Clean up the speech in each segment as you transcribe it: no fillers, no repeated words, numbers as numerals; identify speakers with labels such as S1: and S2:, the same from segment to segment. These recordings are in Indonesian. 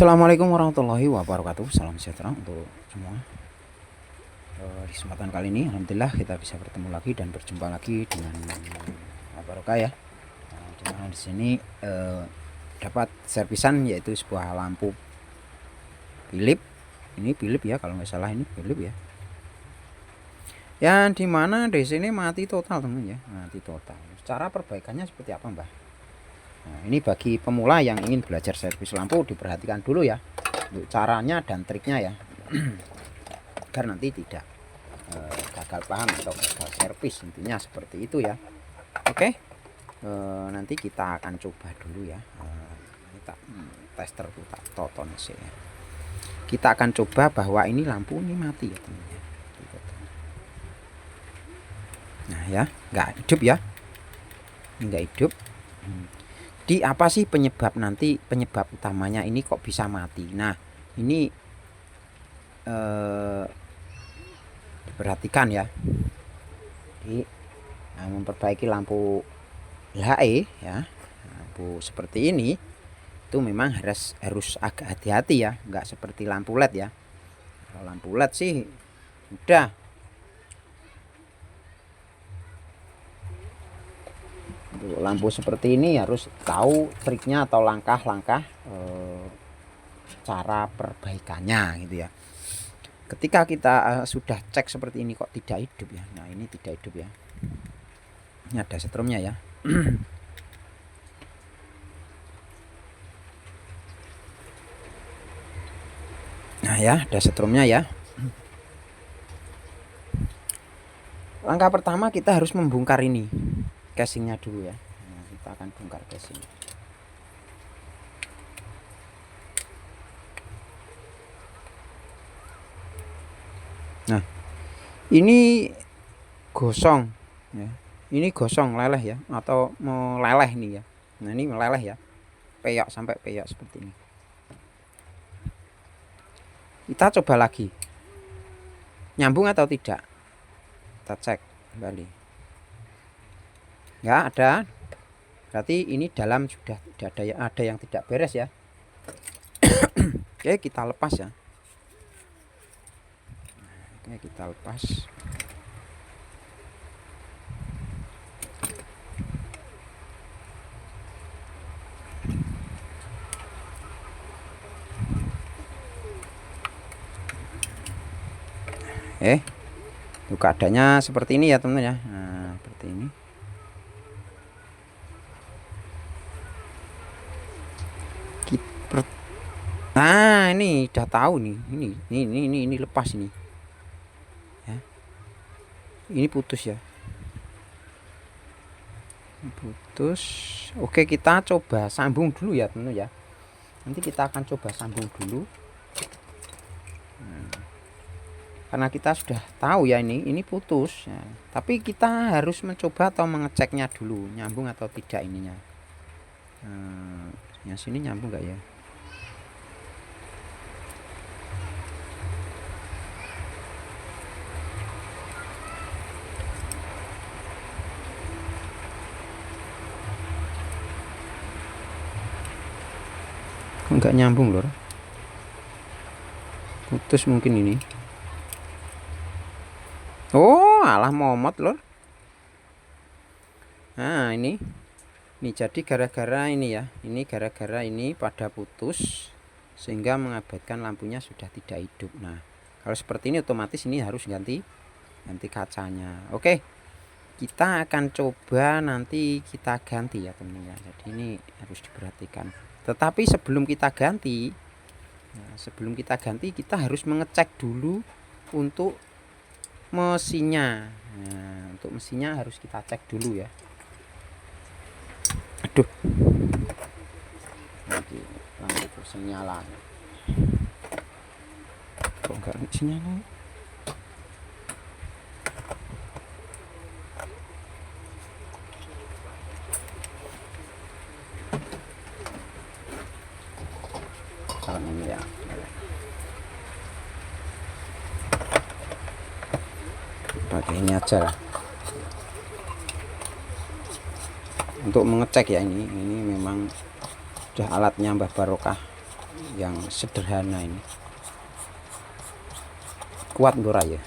S1: Assalamualaikum warahmatullahi wabarakatuh. Salam sejahtera untuk semua. Di kesempatan kali ini, alhamdulillah kita bisa bertemu lagi dan berjumpa lagi dengan Barokah ya. Dimana di sini dapat servisan yaitu sebuah lampu Philips. Ini Philips ya, kalau nggak salah ini Philips ya. Yang dimana di sini mati total teman ya, mati total. Cara perbaikannya seperti apa, Mbah? Nah, ini bagi pemula yang ingin belajar servis lampu diperhatikan dulu ya, untuk caranya dan triknya ya, agar nanti tidak gagal paham atau gagal servis, intinya seperti itu ya. Oke, nanti kita akan coba dulu ya. Kita tester kita tonton sih ya. Kita akan coba bahwa ini lampu ini mati ya teman ya. Nah ya, nggak hidup ya, nggak hidup. Di apa sih penyebab utamanya ini kok bisa mati? Nah ini diperhatikan ya. Jadi memperbaiki lampu LHE ya, lampu seperti ini itu memang harus agak hati-hati ya, nggak seperti lampu LED ya. Kalau lampu LED sih udah, untuk lampu seperti ini harus tahu triknya atau langkah-langkah cara perbaikannya gitu ya. Ketika kita sudah cek seperti ini kok tidak hidup ya, nah ini tidak hidup ya, ini ada setrumnya ya. Nah ya, ada setrumnya ya. Langkah pertama kita harus membongkar ini casingnya dulu ya. Nah, kita akan bongkar casing. Nah ini gosong ya, ini gosong leleh ya, atau meleleh nih ya. Nah ini meleleh ya, peyok sampai peyok seperti ini. Kita coba lagi, nyambung atau tidak, kita cek kembali. Nggak ada, berarti ini dalam sudah ada yang tidak beres ya. Oke, kita lepas ya. Oke, kita lepas. Tuh keadaannya seperti ini ya teman-teman ya. Nah, seperti ini. Nah, ini udah tahu nih. Ini lepas ini. Ya. Ini putus ya. Putus. Oke, kita coba sambung dulu ya teman-teman ya. Nanti kita akan coba sambung dulu. Karena kita sudah tahu ya ini putus ya. Tapi kita harus mencoba atau mengeceknya dulu nyambung atau tidak ininya. Yang sini nyambung nggak ya? Kok nggak nyambung lor? Putus mungkin ini. Oh, alah momot lor. Nah ini jadi gara-gara ini ya, ini gara-gara ini pada putus sehingga mengakibatkan lampunya sudah tidak hidup. Nah kalau seperti ini otomatis ini harus ganti kacanya. Oke, kita akan coba nanti kita ganti ya teman-teman. Jadi ini harus diperhatikan. Tetapi sebelum kita ganti, kita harus mengecek dulu untuk mesinnya. Nah, untuk mesinnya harus kita cek dulu ya. Aduh, nanti lampu senyala. Kok enggak sinyalnya? Ini ya. Pakai ini aja lah. Untuk mengecek ya, ini memang sudah alatnya Mbah Barokah yang sederhana ini. Kuat Gora ya,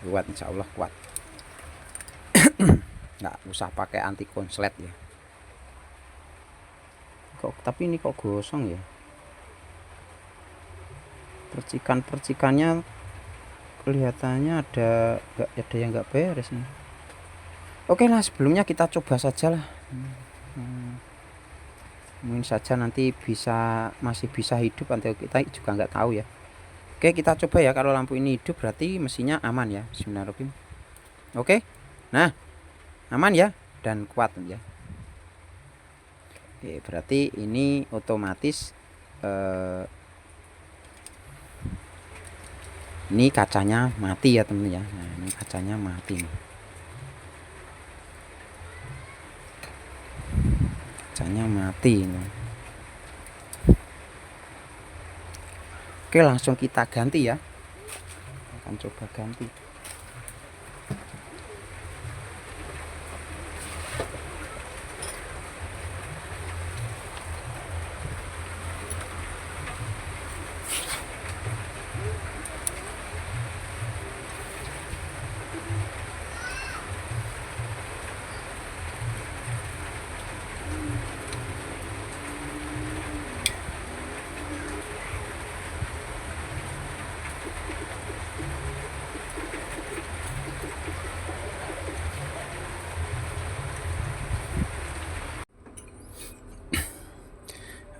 S1: kuat, insya Allah kuat. Nggak usah pakai anti konslet ya. Tapi ini kok gosong ya, percikannya kelihatannya ada yang nggak beres nih. Oke lah, sebelumnya kita coba saja lah. Mungkin saja nanti masih bisa hidup, nanti kita juga nggak tahu ya. Oke, kita coba ya. Kalau lampu ini hidup berarti mesinnya aman ya. Bismillahirrahmanirrahim. Oke, nah aman ya dan kuat ya. Oke, berarti ini otomatis ini kacanya mati ya temen ya. Nah, ini kacanya mati nih. Kacanya mati nih. Oke, langsung kita ganti ya. Akan coba ganti.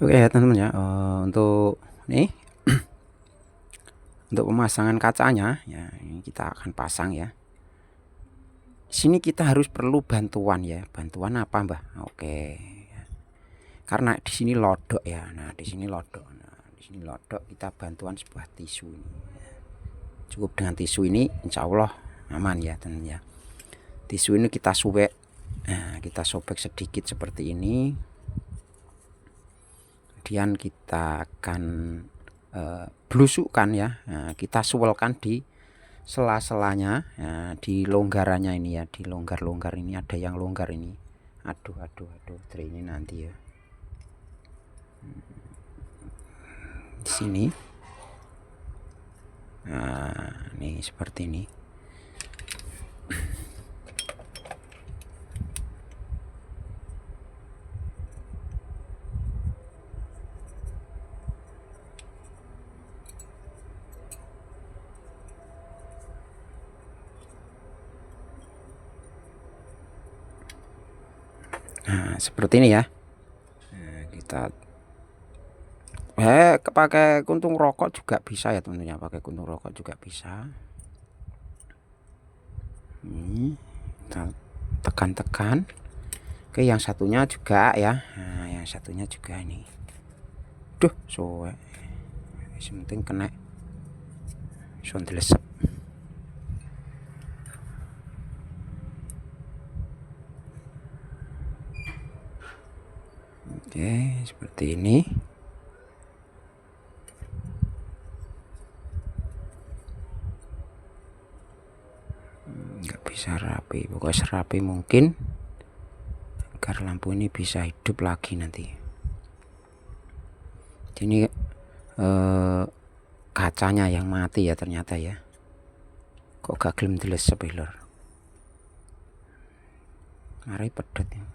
S1: Oke ya teman-teman ya, untuk nih untuk pemasangan kacanya ya, ini kita akan pasang ya. Sini kita harus perlu bantuan ya. Bantuan apa Mbah? Oke, karena di sini lodok ya. Nah di sini lodok, kita bantuan sebuah tisu ini. Cukup dengan tisu ini insya Allah aman ya teman ya. Tisu ini kita sobek, nah, kita sobek sedikit seperti ini. Kemudian kita akan blusukkan ya. Nah, kita suwelkan di sela-selanya, nah, di longgarannya ini ya, di longgar-longgar ini ada yang longgar ini. Aduh ini nanti ya. Di sini. Nah, ini seperti ini. Nah, seperti ini ya. Nah, kita pakai kuntung rokok juga bisa ya teman-teman ya, pakai kuntung rokok juga bisa. Ini kita tekan-tekan. Oke, yang satunya juga ya. Nah, yang satunya juga ini. Duh, soe. Penting kena sondelesep. Oke, seperti ini. Nggak bisa rapi, pokoknya serapi mungkin agar lampu ini bisa hidup lagi nanti. Ini kacanya yang mati ya ternyata ya. Kok gak gelem dilesep lor. Mari pedet ya.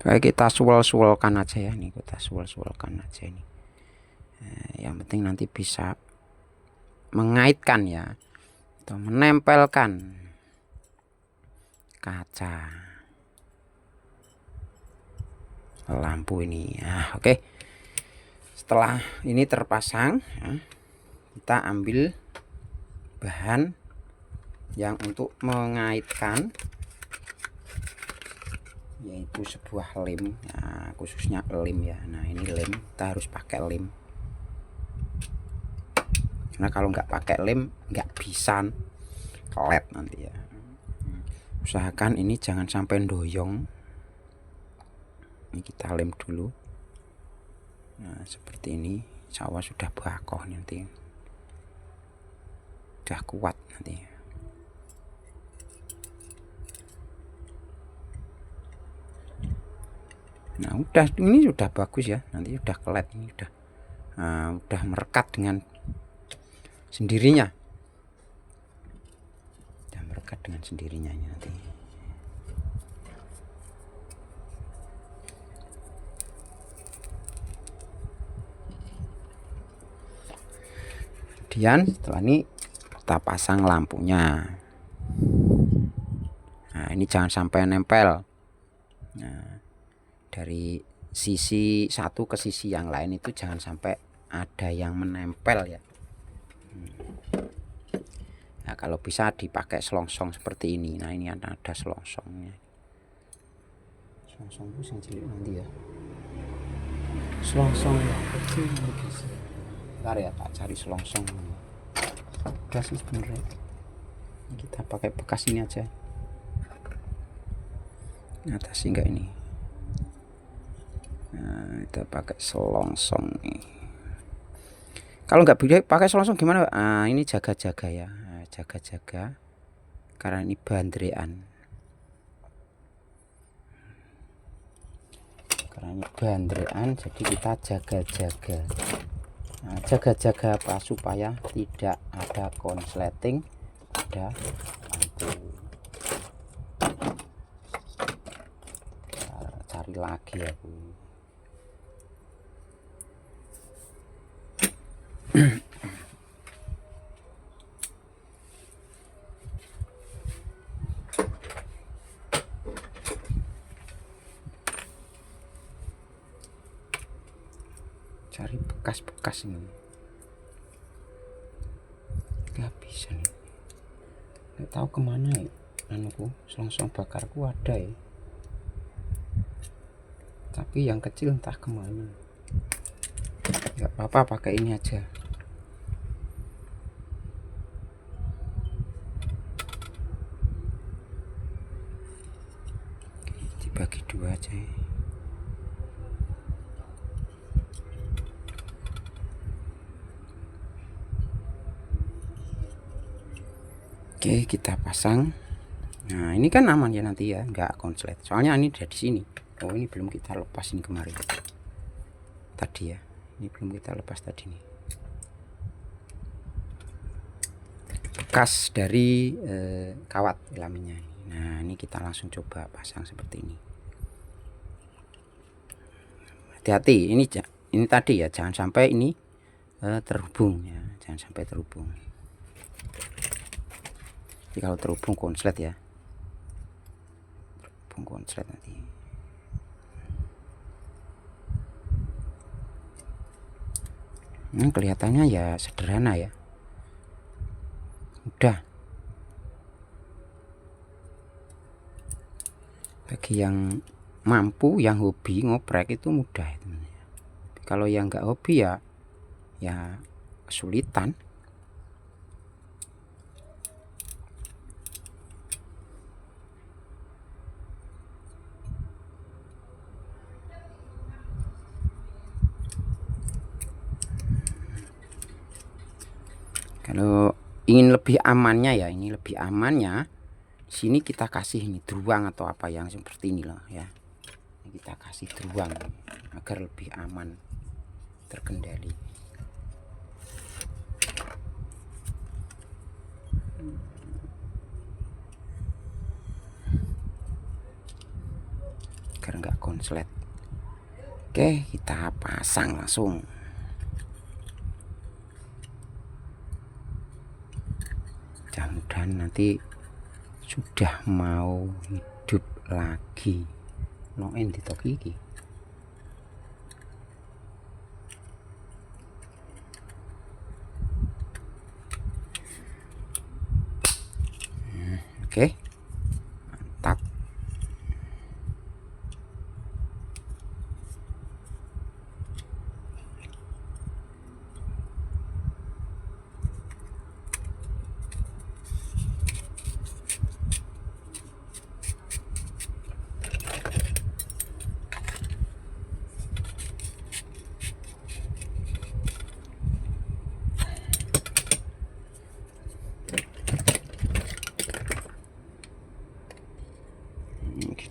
S1: Kayak kita suwel-suwelkan aja ya, nih kita suwel-suwelkan aja ini. Nah, yang penting nanti bisa mengaitkan ya, atau menempelkan kaca lampu ini. Nah, oke. Setelah ini terpasang, ya, kita ambil bahan yang untuk mengaitkan, yaitu sebuah lem, nah, khususnya lem ya. Nah ini lem, kita harus pakai lem, karena kalau nggak pakai lem nggak bisa LED nanti ya. Usahakan ini jangan sampai doyong. Ini kita lem dulu. Nah seperti ini, insya Allah sudah bakoh nanti, sudah kuat nanti. Nah udah, ini sudah bagus ya, nanti sudah kelet, ini udah merekat dengan sendirinya, udah merekat dengan sendirinya ini nanti. Kemudian setelah ini kita pasang lampunya. Nah ini jangan sampai nempel. Nah, dari sisi satu ke sisi yang lain itu jangan sampai ada yang menempel ya. Nah kalau bisa dipakai selongsong seperti ini. Nah ini ada selongsongnya. Selongsong itu yang cilik nanti ya. Selongsong kecil bisa. Bentar ya, tak cari selongsong. Udah sih sebenarnya. Kita pakai bekas ini aja. Atas enggak ini. Nah, kita pakai selongsong nih. Kalau nggak bisa pakai selongsong gimana? Ah, ini jaga-jaga ya, jaga-jaga. Karena ini bandrean. Karena ini bandrean, jadi kita jaga-jaga. Nah, jaga-jaga apa supaya tidak ada konsleting pada lampu. Cari lagi aku. Cari bekas-bekas ini. Nggak bisa nih. Nggak tahu kemana ya. Anuku selongsong bakarku ada ya. Tapi yang kecil entah kemana. Nggak apa-apa, pakai ini aja. Dibagi dua aja ya. Oke, kita pasang. Nah ini kan aman ya nanti ya, nggak konslet. Soalnya ini dari sini. Oh ini belum kita lepas ini kemarin. Tadi ya, ini belum kita lepas tadi nih. Bekas dari kawat laminnya. Nah ini kita langsung coba pasang seperti ini. Hati-hati, ini tadi ya, jangan sampai ini terhubung ya, jangan sampai terhubung. Jadi kalau terhubung konslet ya, terhubung konslet nanti. Ini kelihatannya ya sederhana ya, mudah. Bagi yang mampu, yang hobi ngoprek itu mudah itu. Kalau yang nggak hobi ya kesulitan. Kalau ingin lebih amannya ya, ini lebih amannya, sini kita kasih ini druang atau apa yang seperti ini loh ya. Ini kita kasih druang agar lebih aman, terkendali. Agar nggak konslet. Oke, kita pasang langsung. Mudah-mudahan nanti sudah mau hidup lagi. Noen ditok iki. Oke. Mantap.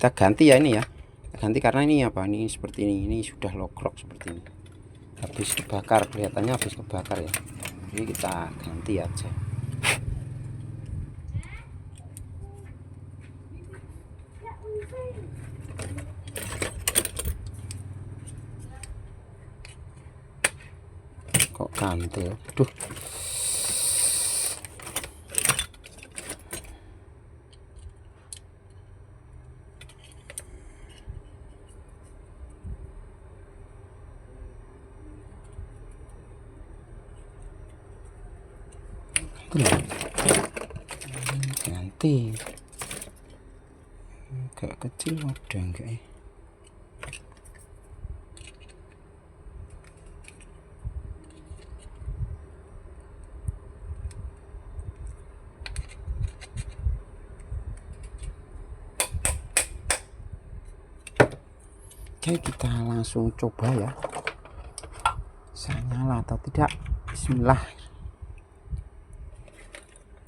S1: kita ganti ya ini ya, ganti karena ini apa, ini seperti ini sudah logrok seperti ini, habis kebakar, kelihatannya habis kebakar ya. Jadi kita ganti aja. Kok kantil, aduh. Ganti agak kecil ada enggak ya? Oke, kita langsung coba ya, bisa nyala atau tidak. Bismillah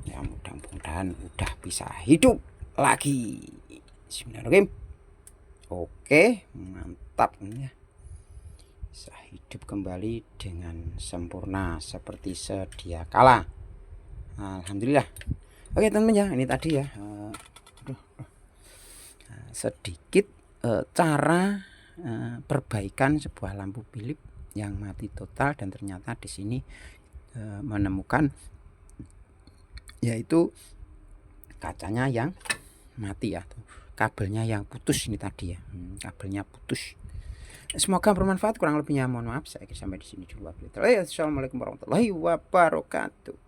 S1: ya, mudah-mudahan udah bisa hidup lagi. Bismillahirrahmanirrahim. Oke, mantap ya, bisa hidup kembali dengan sempurna seperti sedia kala. Alhamdulillah. Oke teman-teman ya, ini tadi ya sedikit cara perbaikan sebuah lampu bilip yang mati total, dan ternyata di sini menemukan yaitu kacanya yang mati ya, kabelnya yang putus ini tadi ya, kabelnya putus. Semoga bermanfaat, kurang lebihnya mohon maaf. Saya sampai di sini dulu. Assalamualaikum warahmatullahi wabarakatuh.